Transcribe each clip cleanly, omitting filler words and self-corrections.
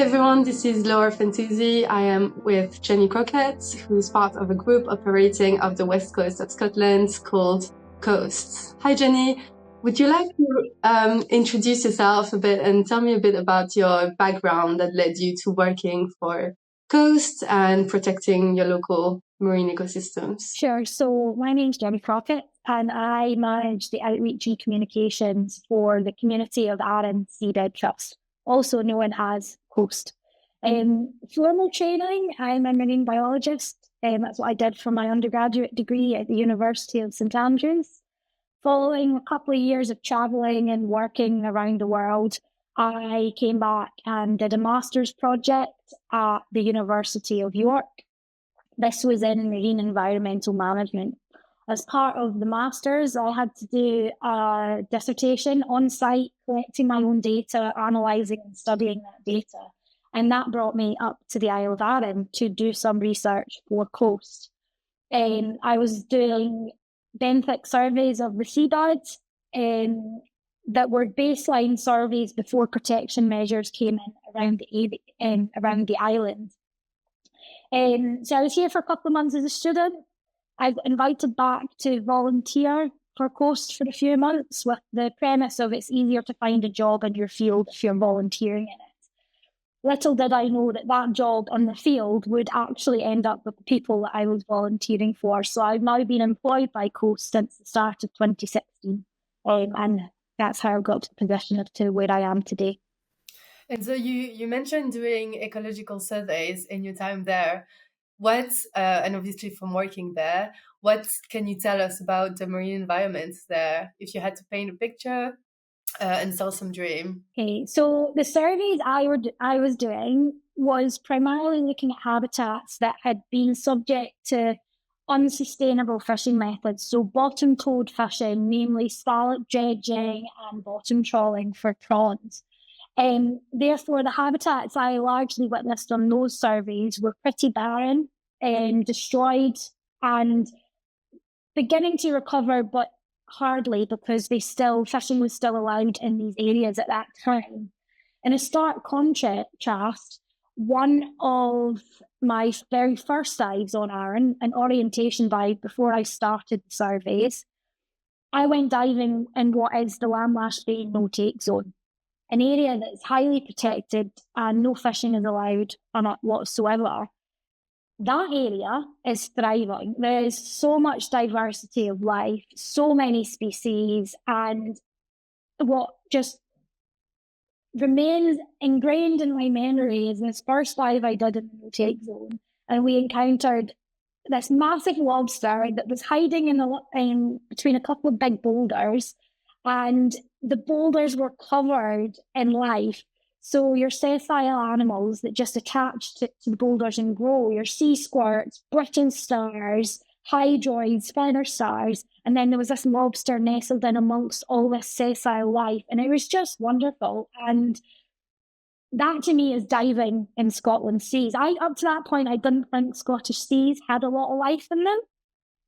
Hi everyone, this is Laura Fantuzzi. I am with Jenny Crockett, who's part of a group operating off the west coast of Scotland called Coasts. Hi Jenny, would you like to introduce yourself a bit and tell me a bit about your background that led you to working for Coast and protecting your local marine ecosystems? Sure. So my name's Jenny Crockett and I manage the outreach and communications for the community of Arran Seabed Trust, also known as Coast. Formal training, I'm a marine biologist. That's what I did for my undergraduate degree at the University of St Andrews. Following a couple of years of travelling and working around the world, I came back and did a master's project at the University of York. This was in marine environmental management. As part of the master's, I had to do a dissertation on site, collecting my own data, analysing and studying that data. And that brought me up to the Isle of Arran to do some research for Coast. I was doing benthic surveys of the seabed that were baseline surveys before protection measures came in around the island. So I was here for a couple of months as a student. I got invited back to volunteer for Coast for a few months with the premise of it's easier to find a job in your field if you're volunteering in it. Little did I know that that job on the field would actually end up with the people that I was volunteering for. So I've now been employed by Coast since the start of 2016. And that's how I got to the position to where I am today. And so you mentioned doing ecological surveys in your time there. What, and obviously from working there, what can you tell us about the marine environment there? If you had to paint a picture and sell some dream. Okay, so the surveys I was doing was primarily looking at habitats that had been subject to unsustainable fishing methods. So bottom towed fishing, namely scallop dredging and bottom trawling for prawns. Therefore, the habitats I largely witnessed on those surveys were pretty barren and destroyed and beginning to recover, but hardly because fishing was still allowed in these areas at that time. In a stark contrast, one of my very first dives on Arran, an orientation dive before I started the surveys, I went diving in what is the Lamlash Bay no-take zone, an area that is highly protected and no fishing is allowed whatsoever. That area is thriving. There is so much diversity of life, so many species, and what just remains ingrained in my memory is this first dive I did in the no-take zone, and we encountered this massive lobster that was hiding in between a couple of big boulders, and the boulders were covered in life. So your sessile animals that just attach to the boulders and grow, your sea squirts, Britain stars, hydroids, feather stars, and then there was this lobster nestled in amongst all this sessile life, and it was just wonderful. And that to me is diving in Scotland's seas. Up to that point, I didn't think Scottish seas had a lot of life in them,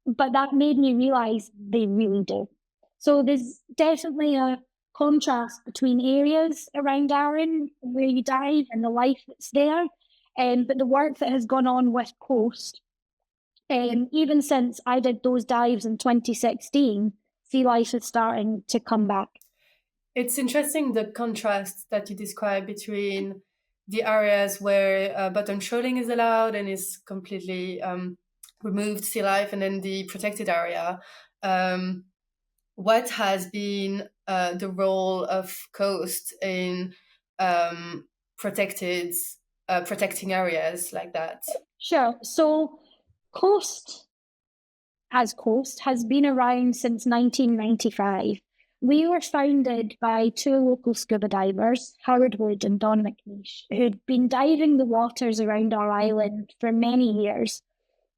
but that made me realise they really do. So there's definitely a contrast between areas around Arran where you dive and the life that's there. But the work that has gone on with Coast, even since I did those dives in 2016, sea life is starting to come back. It's interesting the contrast that you describe between the areas where bottom trawling is allowed and is completely removed sea life, and then the protected area. What has been the role of Coast in protecting areas like that? Sure. So Coast has been around since 1995. We were founded by two local scuba divers, Howard Wood and Don McNeish, who'd been diving the waters around our island for many years.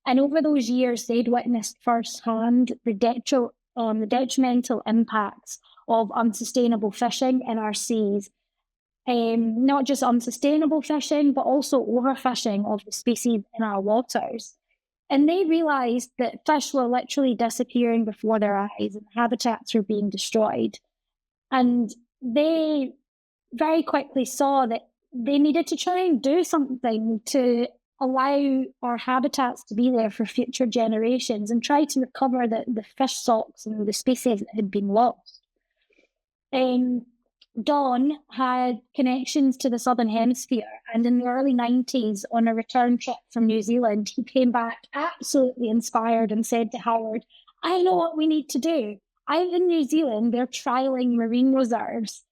And over those years, they'd witnessed firsthand the detrimental impacts of unsustainable fishing in our seas. Not just unsustainable fishing, but also overfishing of the species in our waters. And they realised that fish were literally disappearing before their eyes and habitats were being destroyed. And they very quickly saw that they needed to try and do something to allow our habitats to be there for future generations and try to recover the fish stocks and the species that had been lost. Don had connections to the Southern Hemisphere, and in the early 90s, on a return trip from New Zealand, he came back absolutely inspired and said to Howard, I know what we need to do. Out in New Zealand, they're trialling marine reserves,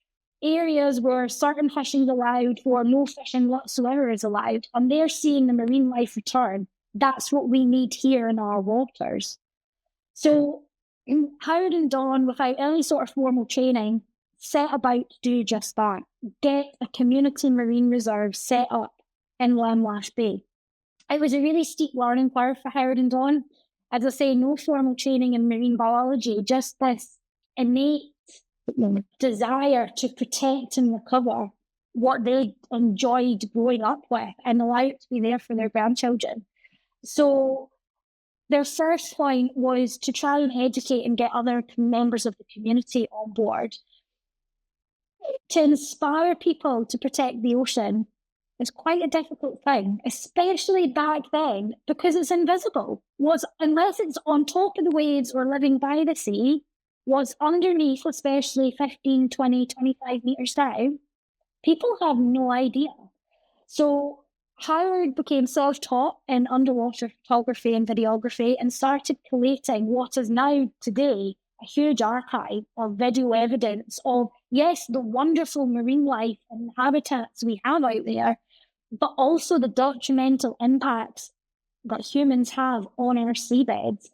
areas where certain fishing is allowed or no fishing whatsoever is allowed, and they're seeing the marine life return. That's what we need here in our waters. So Howard and Don, without any sort of formal training, set about to do just that, get a community marine reserve set up in Lamlash Bay. It was a really steep learning curve for Howard and Don. As I say, no formal training in marine biology, just this innate desire to protect and recover what they enjoyed growing up with and allow it to be there for their grandchildren. So their first point was to try and educate and get other members of the community on board. To inspire people to protect the ocean is quite a difficult thing, especially back then, because it's invisible. Unless it's on top of the waves or living by the sea, what's underneath, especially 15, 20, 25 meters down, people have no idea. So Howard became self-taught in underwater photography and videography and started collating what is now today a huge archive of video evidence of, yes, the wonderful marine life and habitats we have out there, but also the detrimental impacts that humans have on our seabeds.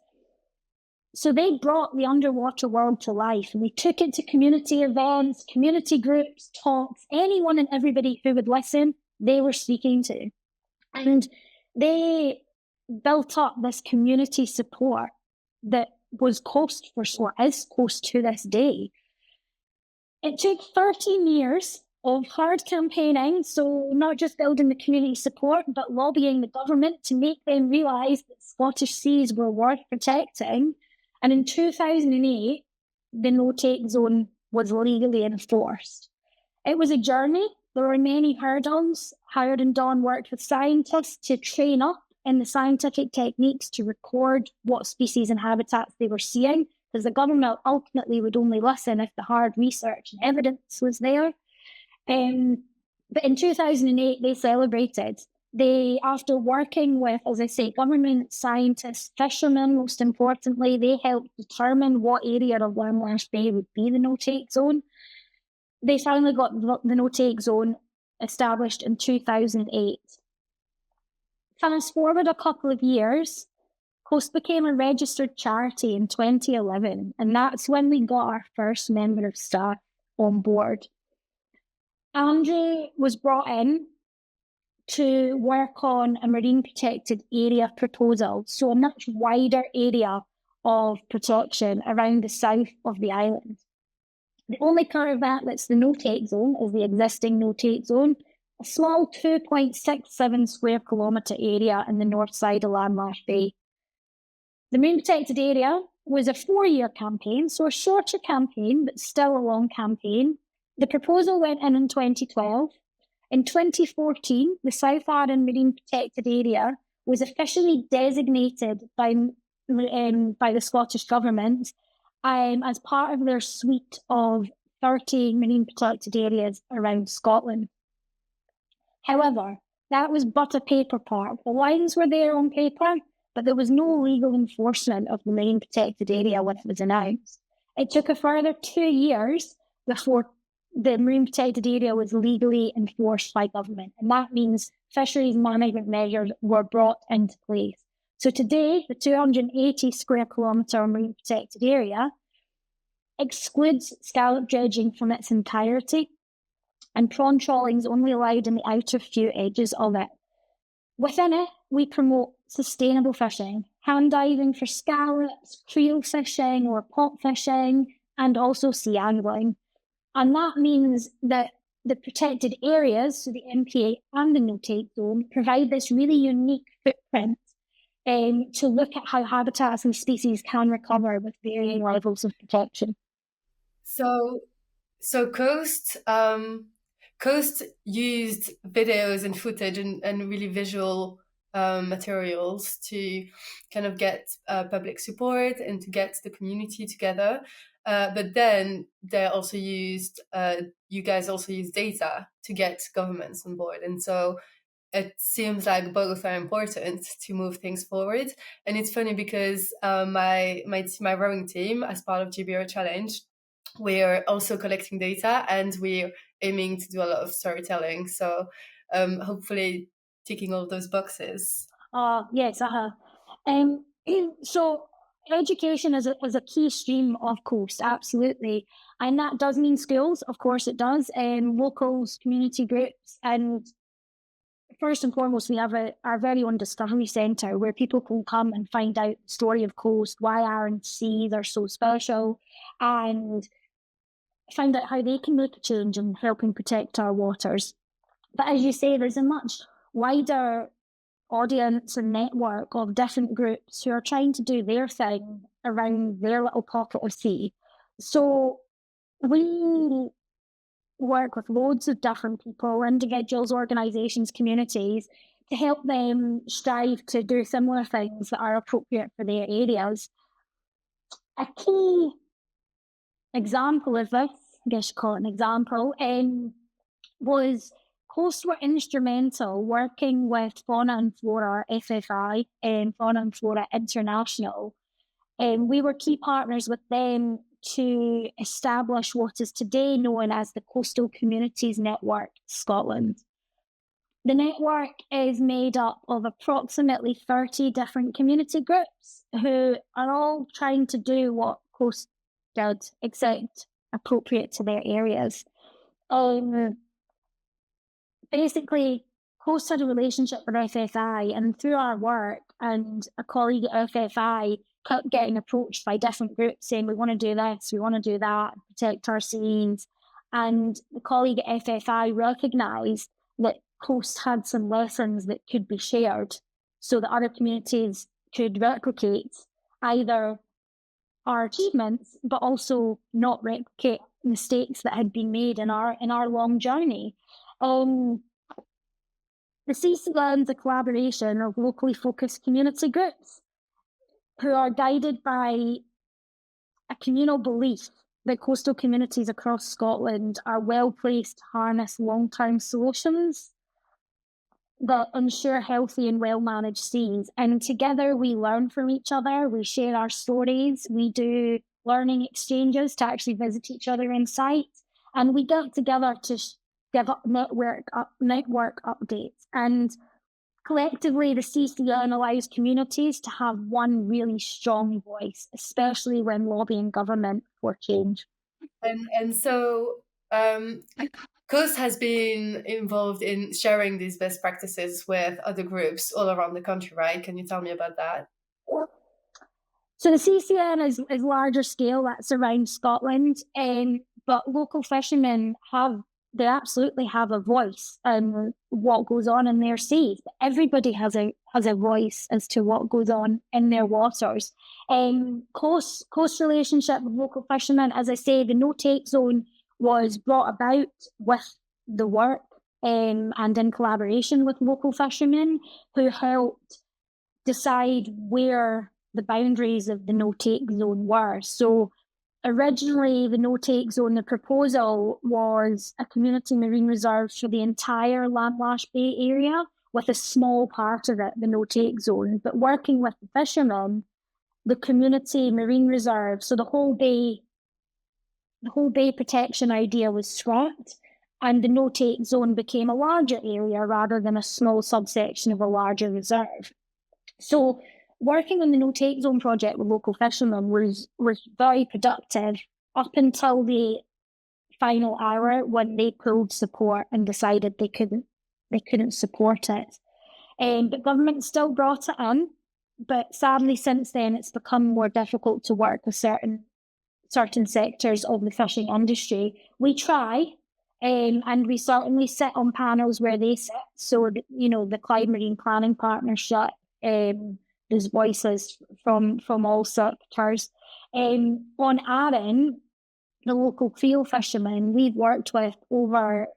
So they brought the underwater world to life, and they took it to community events, community groups, talks, anyone and everybody who would listen, they were speaking to. And they built up this community support that was coast for or is coast to this day. It took 13 years of hard campaigning, so not just building the community support, but lobbying the government to make them realise that Scottish seas were worth protecting. And in 2008, the no-take zone was legally enforced. It was a journey. There were many hurdles. Howard and Don worked with scientists to train up in the scientific techniques to record what species and habitats they were seeing, because the government ultimately would only listen if the hard research and evidence was there. But in 2008, they celebrated. After working with, as I say, government, scientists, fishermen, most importantly, they helped determine what area of Lamlash Bay would be the no-take zone. They finally got the no-take zone established in 2008. Fast forward a couple of years, Coast became a registered charity in 2011, and that's when we got our first member of staff on board. Andrew was brought in to work on a marine protected area proposal, so a much wider area of protection around the south of the island. The only part of that that's the no-take zone is the existing no-take zone, a small 2.67 square kilometre area in the north side of Lamlash Bay. The marine protected area was a 4-year campaign, so a shorter campaign, but still a long campaign. The proposal went in 2012. In 2014, the South Arran Marine Protected Area was officially designated by the Scottish Government as part of their suite of 30 marine protected areas around Scotland. However, that was but a paper part. The lines were there on paper, but there was no legal enforcement of the marine protected area when it was announced. It took a further 2 years before the marine protected area was legally enforced by government, and that means fisheries management measures were brought into place. So today, the 280 square kilometre marine protected area excludes scallop dredging from its entirety, and prawn trawling is only allowed in the outer few edges of it. Within it, we promote sustainable fishing, hand diving for scallops, creel fishing or pot fishing, and also sea angling. And that means that the protected areas, so the MPA and the no-take zone, provide this really unique footprint to look at how habitats and species can recover with varying levels of protection. So Coast Coast used videos and footage and really visual materials to kind of get public support and to get the community together. But then they also used, you guys also use data to get governments on board. And so it seems like both are important to move things forward. And it's funny because my rowing team, as part of GBR Challenge, we're also collecting data and we're aiming to do a lot of storytelling. So hopefully ticking all those boxes. Yes, so education is a key stream of Coast, absolutely. And that does mean schools, of course it does, locals, community groups, and first and foremost, we have our very own Discovery Centre where people can come and find out the story of Coast, why Arran Seabed are so special, and find out how they can make a change in helping protect our waters. But as you say, there's a much wider audience and network of different groups who are trying to do their thing around their little pocket of sea. So we work with loads of different people, individuals, organisations, communities, to help them strive to do similar things that are appropriate for their areas. A key example of this, I guess you call it an example, was Coast were instrumental working with Fauna and Flora FFI and Fauna and Flora International. We were key partners with them to establish what is today known as the Coastal Communities Network Scotland. The network is made up of approximately 30 different community groups who are all trying to do what Coast did, except appropriate to their areas. Basically, Coast had a relationship with FFI, and through our work, and a colleague at FFI kept getting approached by different groups saying, we want to do this, we want to do that, protect our seas. And the colleague at FFI recognised that Coast had some lessons that could be shared so that other communities could replicate either our achievements, but also not replicate mistakes that had been made in our long journey. The CCN is a collaboration of locally focused community groups who are guided by a communal belief that coastal communities across Scotland are well placed to harness long-term solutions that ensure healthy and well-managed seas. And together we learn from each other, we share our stories, we do learning exchanges to actually visit each other in site, and we get together to give up network updates. And collectively, the CCN allows communities to have one really strong voice, especially when lobbying government for change. And so Coast has been involved in sharing these best practices with other groups all around the country, right? Can you tell me about that? So the CCN is larger scale, that's around Scotland, but local fishermen they absolutely have a voice in what goes on in their seas. Everybody has a voice as to what goes on in their waters. Coast relationship with local fishermen, as I say, the no-take zone was brought about with the work and in collaboration with local fishermen who helped decide where the boundaries of the no-take zone were. So originally, the no-take zone, the proposal was a community marine reserve for the entire Lamlash Bay area, with a small part of it, the no-take zone. But working with the fishermen, the community marine reserve, so the whole bay protection idea was scrapped, and the no-take zone became a larger area rather than a small subsection of a larger reserve. So working on the no-take zone project with local fishermen was very productive up until the final hour when they pulled support and decided they couldn't support it. But government still brought it in, but sadly since then it's become more difficult to work with certain sectors of the fishing industry. We try, and we certainly sit on panels where they sit. So the Clyde Marine Planning Partnership. There's voices from all sectors. On Arran, the local creel fishermen, we've worked with over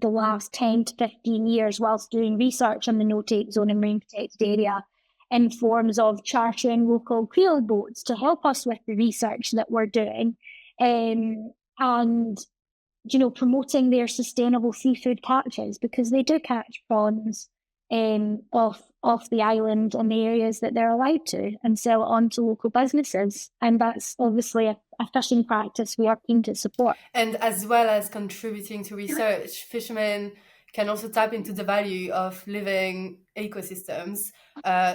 the last 10 to 15 years whilst doing research on the no-take zone and marine protected area in forms of chartering local Creole boats to help us with the research that we're doing, and promoting their sustainable seafood catches, because they do catch prawns off the island in the areas that they're allowed to, and sell it on to local businesses. And that's obviously a fishing practice we are keen to support. And as well as contributing to research, fishermen can also tap into the value of living ecosystems,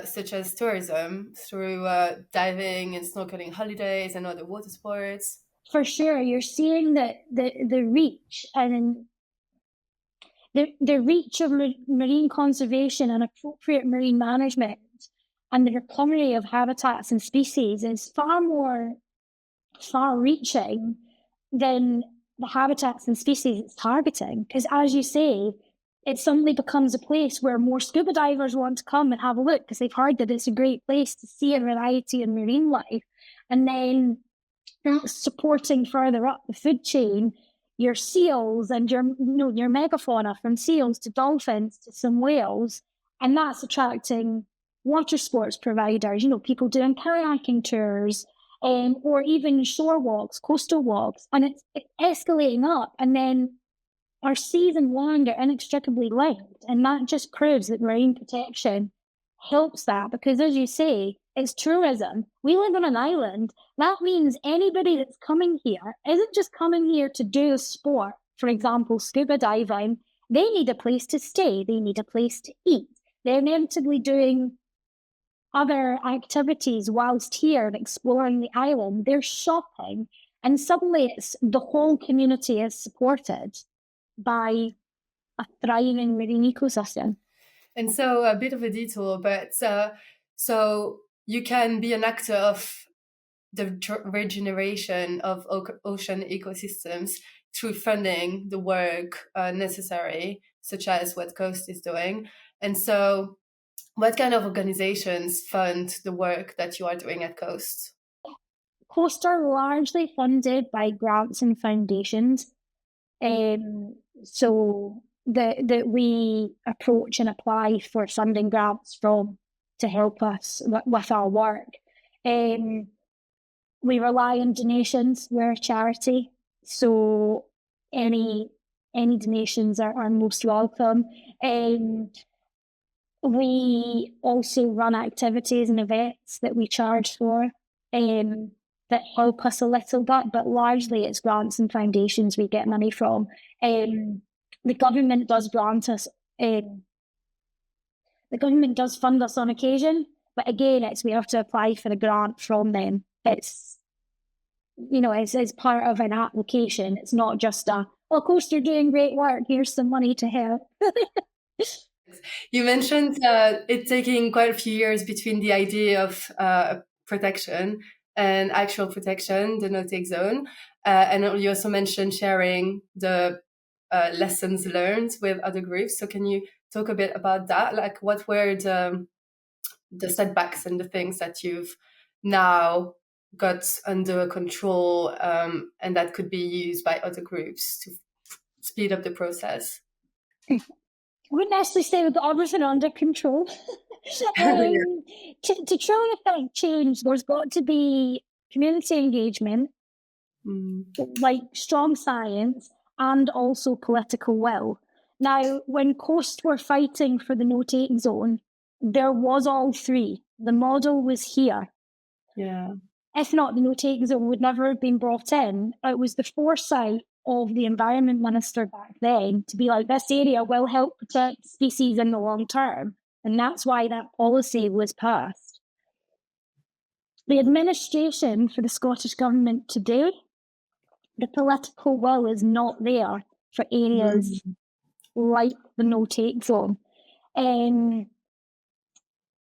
such as tourism, through diving and snorkeling holidays and other water sports. For sure, you're seeing that the reach and the reach of marine conservation and appropriate marine management and the recovery of habitats and species is far more far-reaching than the habitats and species it's targeting. Because as you say, it suddenly becomes a place where more scuba divers want to come and have a look because they've heard that it's a great place to see a variety of marine life. And then that's supporting further up the food chain your seals and your megafauna, from seals to dolphins to some whales, and that's attracting water sports providers, people doing kayaking tours, or even shore walks, coastal walks, and it's escalating up. And then our seas and land are inextricably linked, and that just proves that marine protection helps that, because as you say, it's tourism. We live on an island. That means anybody that's coming here isn't just coming here to do a sport, for example, scuba diving. They need a place to stay. They need a place to eat. They're inevitably doing other activities whilst here and exploring the island. They're shopping, and suddenly the whole community is supported by a thriving marine ecosystem. And so, a bit of a detour, but so you can be an actor of the regeneration of ocean ecosystems through funding the work necessary, such as what Coast is doing. And so, what kind of organizations fund the work that you are doing at Coast? Coast are largely funded by grants and foundations. So that we approach and apply for funding grants from to help us with our work. We rely on donations. We're a charity, so any donations are most welcome. We also run activities and events that we charge for, that help us a little bit, but largely it's grants and foundations we get money from. The government does grant us, the government does fund us on occasion, but again, we have to apply for a grant from them. It's part of an application. It's not just Coast, you're doing great work, here's some money to help. You mentioned it taking quite a few years between the idea of protection and actual protection, the no-take zone. And you also mentioned sharing the lessons learned with other groups. So can you talk a bit about that? Like, what were the setbacks and the things that you've now got under control, and that could be used by other groups to speed up the process? I wouldn't necessarily say we've got everything under control. To try and affect change, there's got to be community engagement, like strong science, and also political will. Now, when Coast were fighting for the no-take zone, there was all three. The model was here. Yeah. If not, the no-take zone would never have been brought in. It was the foresight of the environment minister back then to be like, this area will help protect species in the long term. And that's why that policy was passed. The administration for the Scottish Government today, the political will is not there for areas like the no-take zone.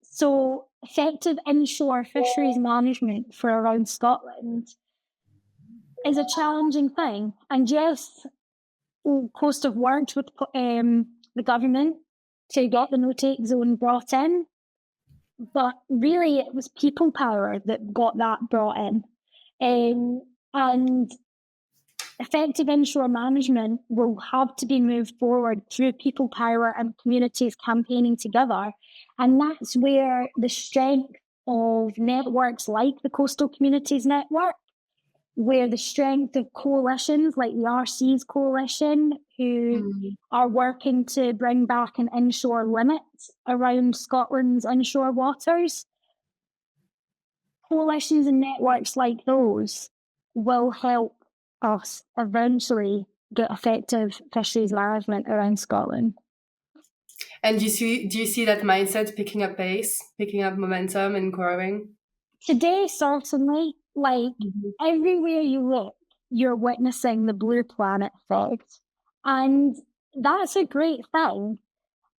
So effective inshore fisheries management for around Scotland is a challenging thing. And yes, Coast have worked with the government to get the no-take zone brought in, but really it was people power that got that brought in. And effective inshore management will have to be moved forward through people power and communities campaigning together. And that's where the strength of networks like the Coastal Communities Network, where the strength of coalitions like the RC's coalition, who are working to bring back an inshore limit around Scotland's inshore waters, coalitions and networks like those will help us eventually get effective fisheries management around Scotland. And do you see that mindset picking up pace, picking up momentum and growing? Today, certainly, like everywhere you look, you're witnessing the blue planet effect. And that's a great thing.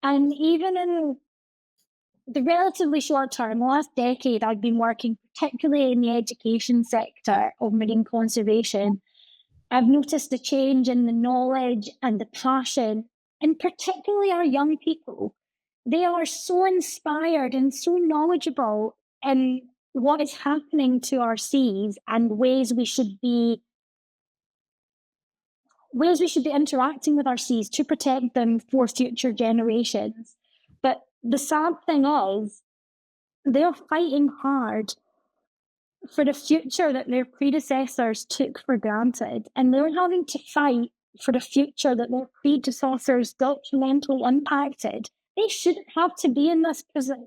And even in the relatively short term, the last decade, I've been working particularly in the education sector of marine conservation. I've noticed a change in the knowledge and the passion, and particularly our young people. They are so inspired and so knowledgeable in what is happening to our seas and ways we should be interacting with our seas to protect them for future generations. But the sad thing is, they're fighting hard for the future that their predecessors took for granted, and they're having to fight for the future that their predecessors detrimentally impacted. They shouldn't have to be in this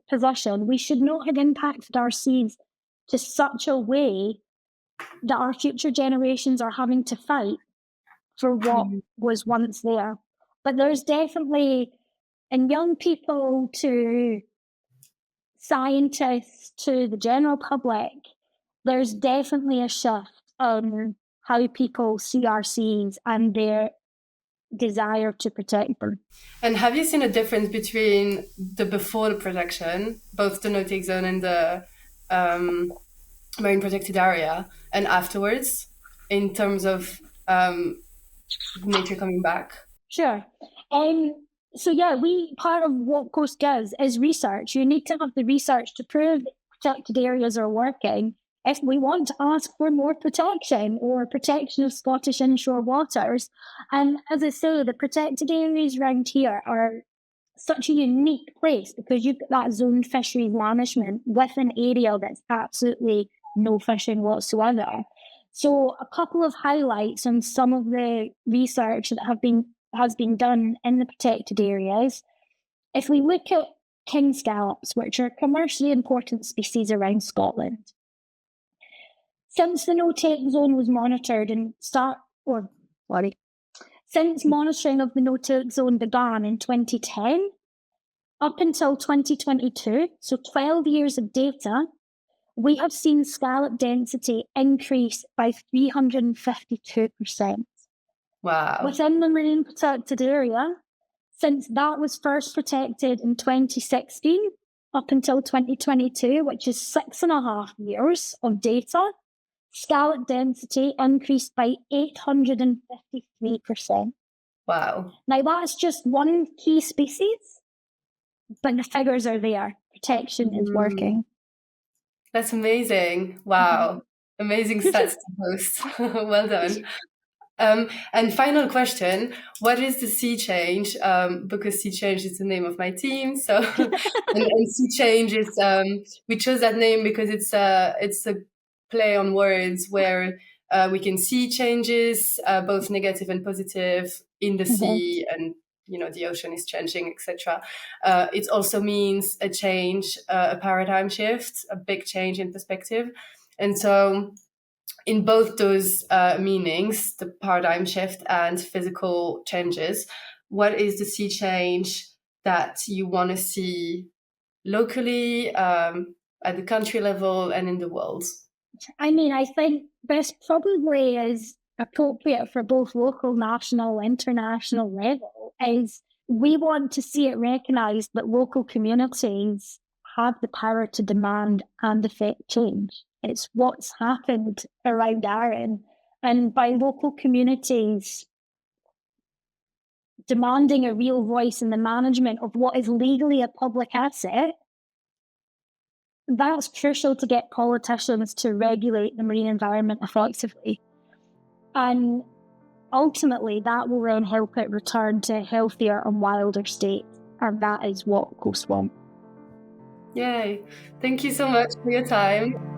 position. We should not have impacted our seas to such a way that our future generations are having to fight for what was once there. But there's definitely, in young people to scientists to the general public, there's definitely a shift on how people see our seas and their desire to protect them. And have you seen a difference between the before the protection, both the no-take zone and the marine protected area, and afterwards, in terms of nature coming back? Sure. So yeah, part of what Coast gives is research. You need to have the research to prove that protected areas are working. If we want to ask for more protection or protection of Scottish inshore waters, and as I say, the protected areas around here are such a unique place because you've got that zoned fisheries management with an area that's absolutely no fishing whatsoever. So a couple of highlights on some of the research that has been done in the protected areas. If we look at king scallops, which are a commercially important species around Scotland, since the no-take zone was monitored since monitoring of the no-take zone began in 2010, up until 2022, so 12 years of data, we have seen scallop density increase by 352%. Wow. Within the marine protected area, since that was first protected in 2016 up until 2022, which is 6.5 years of data, scallop density increased by 853%. Wow. Now, that's just one key species, but the figures are there. Protection is working. That's amazing. Wow. Amazing stats to post. Well done. And final question, what is the Sea Change? Because Sea Change is the name of my team. So, and Sea Change is, we chose that name because it's a play on words where we can see changes, both negative and positive in the sea, and the ocean is changing, etc. It also means a change, a paradigm shift, a big change in perspective. And so in both those meanings, the paradigm shift and physical changes, what is the sea change that you want to see locally, at the country level and in the world? I mean, I think this probably is appropriate for both local, national, international level, is we want to see it recognised that local communities have the power to demand and affect change. It's what's happened around Arran. And by local communities demanding a real voice in the management of what is legally a public asset, that's crucial to get politicians to regulate the marine environment effectively. And ultimately that will then help it return to a healthier and wilder state. And that is what coasts want. Yay. Thank you so much for your time.